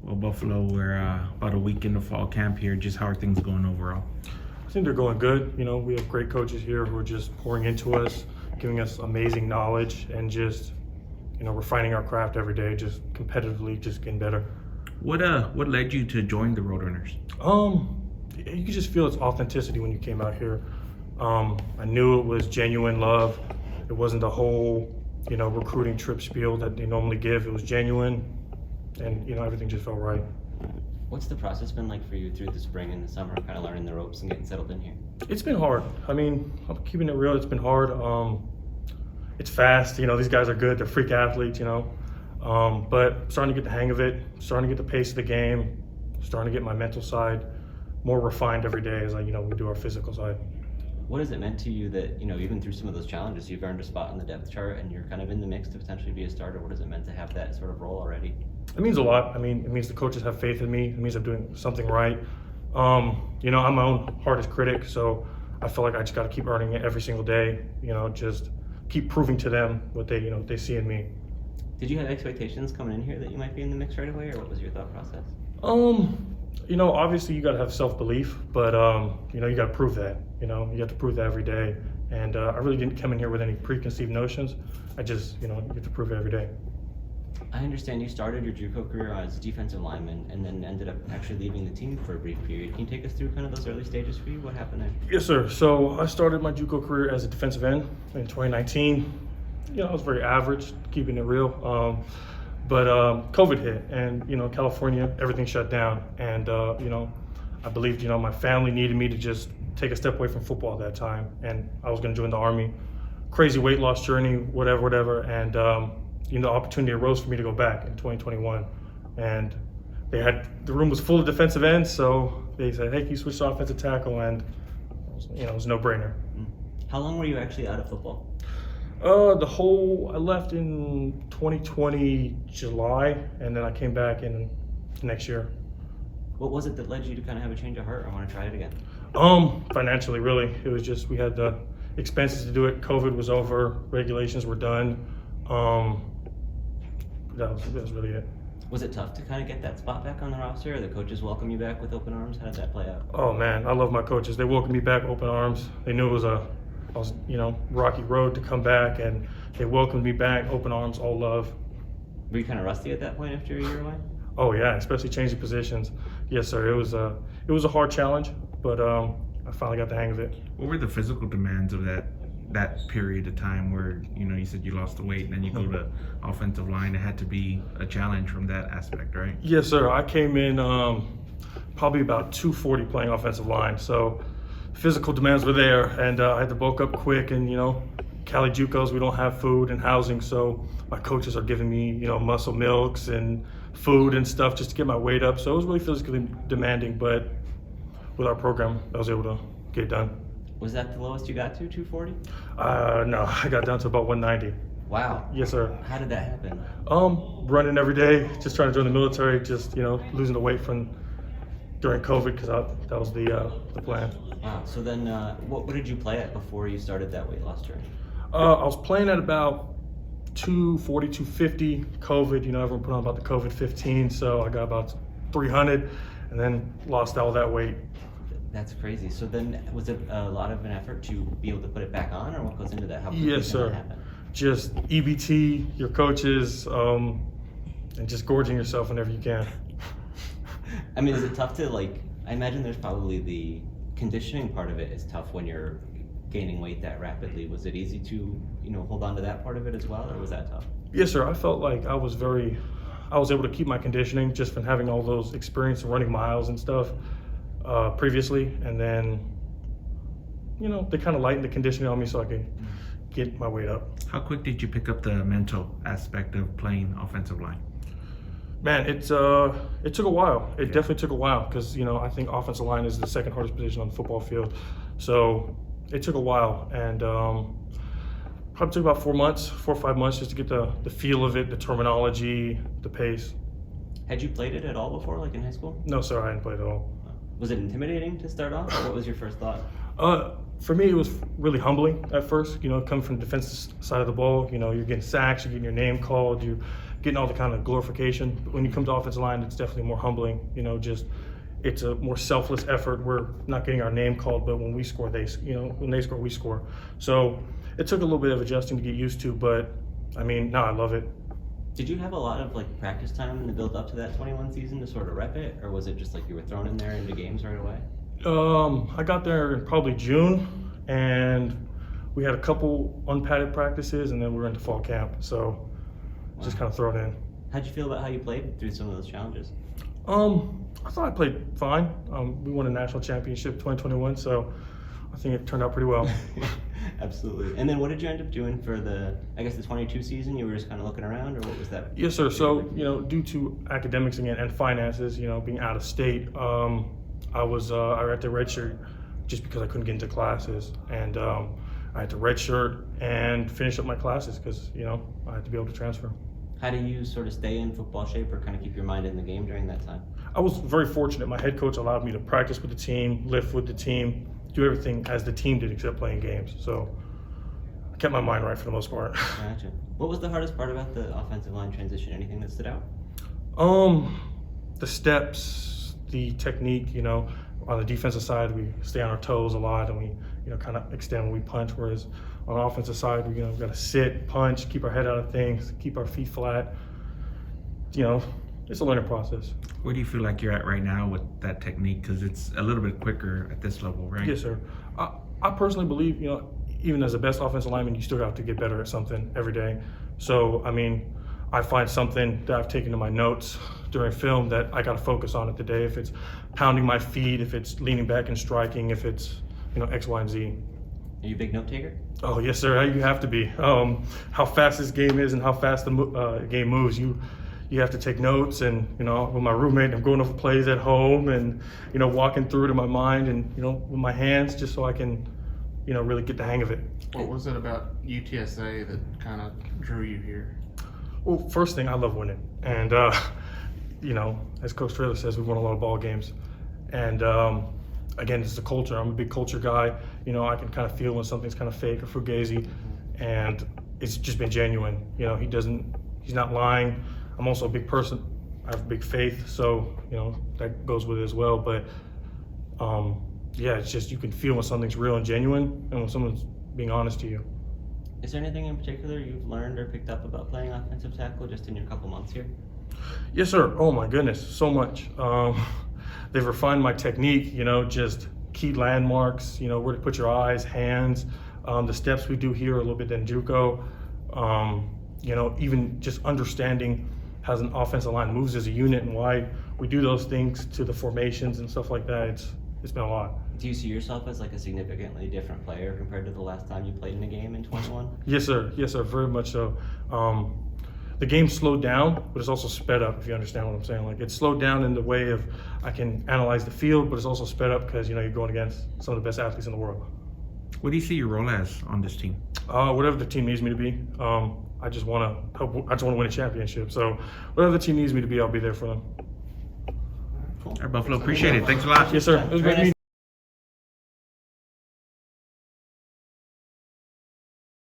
Well, Buffalo, we're about a week into fall camp here. Just how are things going overall? I think they're going good. You know, we have great coaches here who are just pouring into us, giving us amazing knowledge, and just, you know, refining our craft every day, just competitively, just getting better. What led you to join the Roadrunners? You could just feel its authenticity when you came out here. I knew it was genuine love. It wasn't the whole, you know, recruiting trip spiel that they normally give. It was genuine, and you know, everything just felt right. What's the process been like for you through the spring and the summer, kind of learning the ropes and getting settled in here? It's been hard. I mean, I'm keeping it real. It's been hard. It's fast. You know, these guys are good. They're freak athletes, you know. But starting to get the hang of it, starting to get the pace of the game, starting to get my mental side more refined every day as we do our physical side. What has it meant to you that, you know, even through some of those challenges, you've earned a spot on the depth chart and you're kind of in the mix to potentially be a starter? What has it meant to have that sort of role already? It means a lot. I mean, it means the coaches have faith in me. It means I'm doing something right. You know, I'm my own hardest critic, so I feel like I just got to keep earning it every single day. You know, just keep proving to them what they see in me. Did you have expectations coming in here that you might be in the mix right away, or what was your thought process? You know, obviously you got to have self-belief, but you know, you got to prove that. You know, you have to prove that every day. And I really didn't come in here with any preconceived notions. I just, you know, you have to prove it every day. I understand you started your JUCO career as a defensive lineman and then ended up actually leaving the team for a brief period. Can you take us through kind of those early stages for you? What happened there? Yes, sir. So I started my JUCO career as a defensive end in 2019. You know, I was very average, keeping it real. But COVID hit, and you know, California, everything shut down, and you know, I believed, you know, my family needed me to just take a step away from football at that time, and I was going to join the Army. Crazy weight loss journey, whatever, and you know, the opportunity arose for me to go back in 2021, and the room was full of defensive ends, so they said, "Hey, can you switch to offensive tackle?" And you know, it was a no-brainer. How long were you actually out of football? I left in 2020 July, and then I came back in next year. What was it that led you to kind of have a change of heart? I want to try it again. Financially, really. It was just, we had the expenses to do it. COVID was over, regulations were done. That was really it. Was it tough to kind of get that spot back on the roster, or the coaches welcome you back with open arms? How did that play out? Oh man, I love my coaches. They welcomed me back open arms. They knew it was you know, rocky road to come back, and they welcomed me back open arms, all love. Were you kind of rusty at that point after a year away? Oh yeah, especially changing positions. Yes, sir. It was a hard challenge, but I finally got the hang of it. What were the physical demands of that period of time where, you know, you said you lost the weight and then you go to offensive line? It had to be a challenge from that aspect, right? Yes, sir. I came in probably about 240 playing offensive line, so physical demands were there, and I had to bulk up quick. And you know, Cali JUCOs, we don't have food and housing, so my coaches are giving me, you know, muscle milks and food and stuff just to get my weight up. So it was really physically demanding, but with our program, I was able to get it done. Was that the lowest you got to, 240? No, I got down to about 190. Wow. Yes, sir. How did that happen? Running every day, just trying to join the military, just, you know, losing the weight from during COVID, because that was the plan. Wow. So then, what did you play at before you started that weight loss journey? I was playing at about 240, 250. COVID, you know, everyone put on about the COVID 15, so I got about 300, and then lost all that weight. That's crazy. So then, was it a lot of an effort to be able to put it back on, or what goes into that? How quickly Yes, can that sir. happen? Just EBT, your coaches, and just gorging yourself whenever you can. I mean, is it tough to, like, I imagine there's probably the conditioning part of it is tough when you're gaining weight that rapidly. Was it easy to, you know, hold on to that part of it as well, or was that tough? Yes, sir. I felt like I was able to keep my conditioning just from having all those experience of running miles and stuff previously, and then, you know, they kind of lightened the conditioning on me so I could get my weight up. How quick did you pick up the mental aspect of playing offensive line? Man, it took a while. It definitely took a while, because, you know, I think offensive line is the second hardest position on the football field. So it took a while, and probably took about 4 or 5 months just to get the feel of it, the terminology, the pace. Had you played it at all before, like in high school? No, sir, I hadn't played at all. Was it intimidating to start off, or what was your first thought? For me, it was really humbling at first. You know, coming from the defensive side of the ball, you know, you're getting sacks, you're getting your name called, you're getting all the kind of glorification. But when you come to offensive line, it's definitely more humbling. You know, just it's a more selfless effort. We're not getting our name called, but when we score, when they score, we score. So it took a little bit of adjusting to get used to, but I mean, no, I love it. Did you have a lot of like practice time in the build up to that 21 season to sort of rep it, or was it just like you were thrown in there into games right away? I got there in probably June, and we had a couple unpadded practices, and then we were into fall camp. So just kind of thrown in. How'd you feel about how you played through some of those challenges? I thought I played fine. We won a national championship 2021, so I think it turned out pretty well. Absolutely. And then what did you end up doing for the 22 season? You were just kind of looking around, or what was that? Yes, sir. So, due to academics again and finances, being out of state, I had to redshirt just because I couldn't get into classes. And I had to redshirt and finish up my classes because, I had to be able to transfer. How do you sort of stay in football shape or kind of keep your mind in the game during that time? I was very fortunate. My head coach allowed me to practice with the team, lift with the team, do everything as the team did except playing games. So I kept my mind right for the most part. Gotcha. What was the hardest part about the offensive line transition? Anything that stood out? The steps, the technique, on the defensive side, we stay on our toes a lot and we, kind of extend when we punch. Whereas on the offensive side, we, got to sit, punch, keep our head out of things, keep our feet flat. It's a learning process. Where do you feel like you're at right now with that technique? Because it's a little bit quicker at this level, right? Yes, sir. I personally believe, even as the best offensive lineman, you still have to get better at something every day. So, I find something that I've taken to my notes during film that I got to focus on it today. If it's pounding my feet, if it's leaning back and striking, if it's, X, Y, and Z. Are you a big note taker? Oh, yes, sir. You have to be. How fast this game is and how fast the game moves. You have to take notes, and with my roommate, I'm going over plays at home, and walking through it in my mind, and with my hands, just so I can, really get the hang of it. What was it about UTSA that kind of drew you here? Well, first thing, I love winning, and as Coach Traylor says, we won a lot of ball games, and again, it's the culture. I'm a big culture guy. I can kind of feel when something's kind of fake or fugazi, and it's just been genuine. He's not lying. I'm also a big person. I have big faith, so that goes with it as well. But it's just you can feel when something's real and genuine, and when someone's being honest to you. Is there anything in particular you've learned or picked up about playing offensive tackle just in your couple months here? Yes, sir. Oh my goodness, so much. They've refined my technique. Just key landmarks. Where to put your eyes, hands. The steps we do here are a little bit than JUCO. Even just understanding how an offensive line moves as a unit and why we do those things to the formations and stuff like that. It's been a lot. Do you see yourself as like a significantly different player compared to the last time you played in a game in 21? Yes, sir. Yes, sir. Very much so. The game slowed down, but it's also sped up, if you understand what I'm saying. Like, it's slowed down in the way of I can analyze the field, but it's also sped up because, you're going against some of the best athletes in the world. What do you see your role as on this team? Whatever the team needs me to be. I just want to help. I just want to win a championship. So whatever the team needs me to be, I'll be there for them. Cool. All right, Buffalo, appreciate it. Thanks a lot. Yes, sir. It was great meeting you.